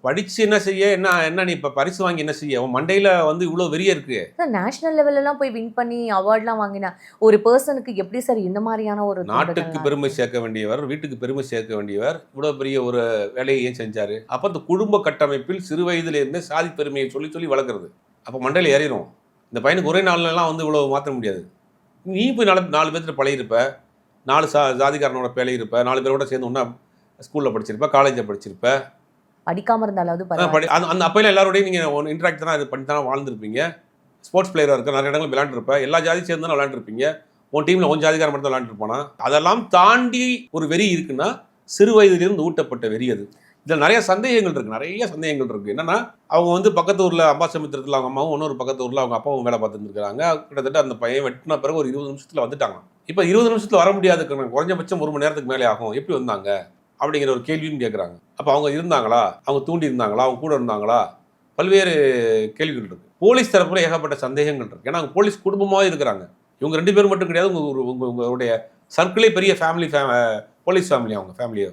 படிச்சு என்ன செய்ய, என்ன என்ன நீ இப்ப பரிசு வாங்கி என்ன செய்ய? உன் மண்டையில வந்து இவ்வளவு வெறிய இருக்கு. நேஷனல் லெவல்லலாம் போய் வின் பண்ணி அவார்ட்லாம் வாங்கினா ஒரு பெர்சனுக்கு எப்படி சார் இந்த மாதிரியான ஒரு நாட்டுக்கு தூண்டுதல்லாம் பெருமை இருக்கும்? சேர்க்க வேண்டியவர், வீட்டுக்கு பெருமை சேர்க்க வேண்டியவர், இவ்வளவு பெரிய ஒரு வேலையை ஏன் செஞ்சாரு? அப்ப அந்த குடும்ப கட்டமைப்பில் சிறு வயதில இருந்தே சாதி பெருமையை சொல்லி சொல்லி வளர்க்கறது. அப்ப மண்டையில ஏறிரும். இந்த பையனுக்கு ஒரே நாள்லலாம் வந்து இவ்வளவு மாத்த முடியாது. நீ போய் 4 பேர்த்துல பழகியிருப்ப. 4 ஜாதிக்காரனோட பழகியிருப்ப. 4 பேரோட சேர்ந்து ஒண்ணா ஸ்கூல்ல படிச்சிருப்ப, காலேஜ்ல படிச்சிருப்ப. படிக்காம இருந்தாலாவது படி பரவாயில்ல. அந்த அந்த அப்பையில எல்லாரோடையும் நீங்க இன்டராக்ட் தானே இது பண்ணி தானே வாழ்ந்திருப்பீங்க. ஸ்போர்ட்ஸ் பிளேயரா இருக்க நிறைய இடங்கள் விளையாண்டுருப்ப. எல்லா ஜாதியும் சேர்ந்து தானே விளையாண்டுருப்பீங்க. உன் டீம்ல உன் ஜாதிக்காரன் மட்டும் தான் விளையாண்டுருப்பானா? அதெல்லாம் தாண்டி ஒரு வெறி இருக்குன்னா, சிறு வயதிலிருந்து ஊட்டப்பட்ட வெறி அது. இதுல நிறைய சந்தேகங்கள் இருக்கு. நிறைய சந்தேகங்கள் இருக்கு. என்னன்னா, அவங்க வந்து பக்கத்து ஊர்ல அம்பாசமுத்திரத்துல அவங்க அம்மாவும், இன்னொரு பக்கத்து ஊர்ல அவங்க அப்பாவும் வேலை பார்த்துட்டு இருக்காங்க. கிட்டத்தட்ட அந்த பையன் வெட்டின பிறகு ஒரு 20 நிமிஷத்துல வந்துட்டாங்க. இப்ப 20 நிமிஷத்துல வர முடியாது. குறைஞ்சபட்சம் 1 மணி நேரத்துக்கு மேலே ஆகும். எப்படி வந்தாங்க? அப்படிங்கிற ஒரு கேள்வியும் கேட்குறாங்க. அப்போ அவங்க இருந்தாங்களா? அவங்க தூண்டி இருந்தாங்களா? அவங்க கூட இருந்தாங்களா? பல்வேறு கேள்விகள் இருக்கு. போலீஸ் தரப்புல ஏகப்பட்ட சந்தேகங்கள் இருக்கு. ஏன்னா அவங்க போலீஸ் குடும்பமாவே இருக்கிறாங்க. இவங்க 2 பேரும் மட்டும் கிடையாது. உங்களுடைய சர்க்கிளே பெரிய ஃபேமிலி போலீஸ் ஃபேமிலி அவங்க ஃபேமிலியோ.